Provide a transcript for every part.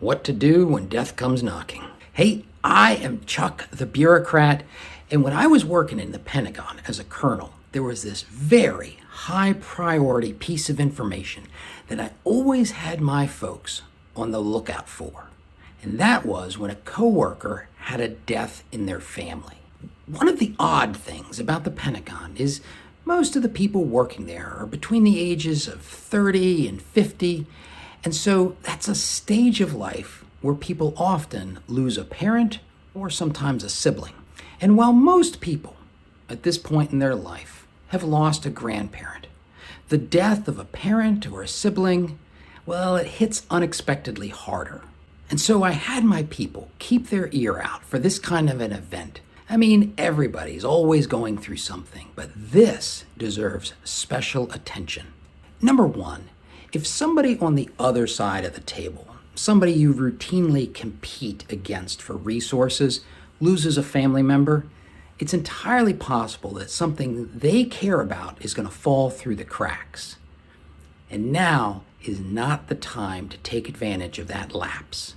What to do when death comes knocking. Hey, I am Chuck the bureaucrat, and when I was working in the Pentagon as a colonel, there was this very high priority piece of information that I always had my folks on the lookout for. And that was when a coworker had a death in their family. One of the odd things about the Pentagon is most of the people working there are between the ages of 30 and 50, and so that's a stage of life where people often lose a parent or sometimes a sibling. And while most people at this point in their life have lost a grandparent, the death of a parent or a sibling, well, it hits unexpectedly harder. And so I had my people keep their ear out for this kind of an event. I mean, everybody's always going through something, but this deserves special attention. Number one, if somebody on the other side of the table, somebody you routinely compete against for resources, loses a family member, it's entirely possible that something they care about is going to fall through the cracks. And now is not the time to take advantage of that lapse.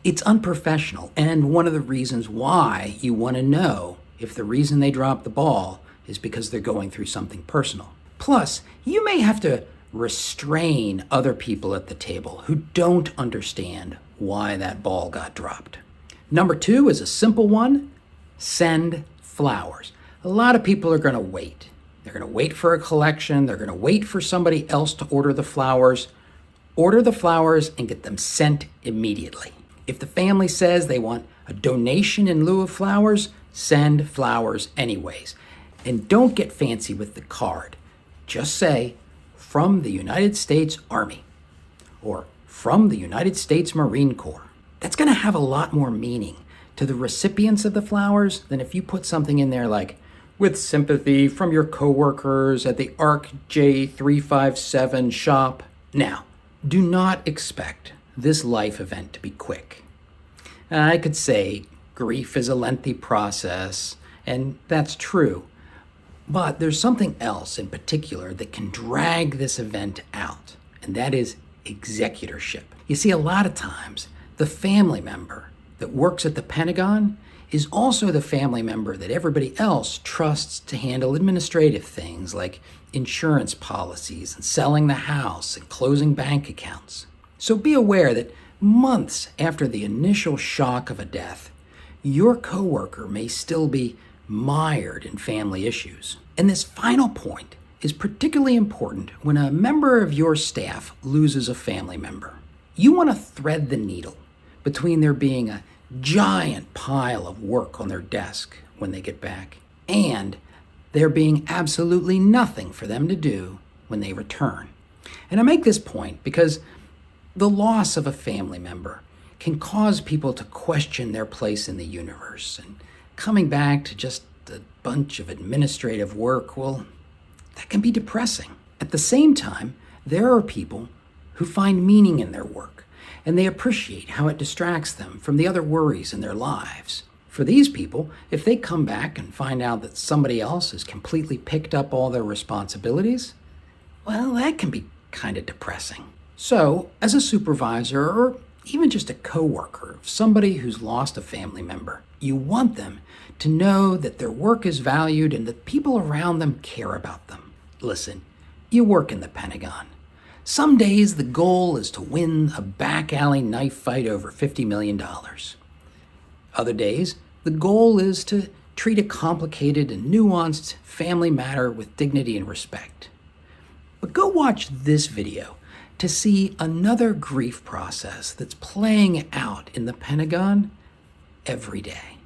It's unprofessional, and one of the reasons why you want to know if the reason they dropped the ball is because they're going through something personal. Plus, you may have to restrain other people at the table who don't understand why that ball got dropped. Number two is a simple one: send flowers. A lot of people are going to wait. They're going to wait for a collection. They're going to wait for somebody else to order the flowers. Order the flowers and get them sent immediately. If the family says they want a donation in lieu of flowers, send flowers anyways. And don't get fancy with the card. Just say, "From the United States Army," or "From the United States Marine Corps." That's going to have a lot more meaning to the recipients of the flowers than if you put something in there like, "With sympathy from your coworkers at the ARC J357 shop." Now, do not expect this life event to be quick. I could say grief is a lengthy process, and that's true. But there's something else in particular that can drag this event out, and that is executorship. You see, a lot of times, the family member that works at the Pentagon is also the family member that everybody else trusts to handle administrative things like insurance policies and selling the house and closing bank accounts. So be aware that months after the initial shock of a death, your coworker may still be mired in family issues. And this final point is particularly important when a member of your staff loses a family member. You want to thread the needle between there being a giant pile of work on their desk when they get back and there being absolutely nothing for them to do when they return. And I make this point because the loss of a family member can cause people to question their place in the universe, and coming back to just a bunch of administrative work, well, that can be depressing. At the same time, there are people who find meaning in their work, and they appreciate how it distracts them from the other worries in their lives. For these people, if they come back and find out that somebody else has completely picked up all their responsibilities, well, that can be kind of depressing. So, as a supervisor or even just a coworker of somebody who's lost a family member, you want them to know that their work is valued and that people around them care about them. Listen, you work in the Pentagon. Some days the goal is to win a back alley knife fight over $50 million. Other days, the goal is to treat a complicated and nuanced family matter with dignity and respect. But go watch this video to see another grief process that's playing out in the Pentagon every day.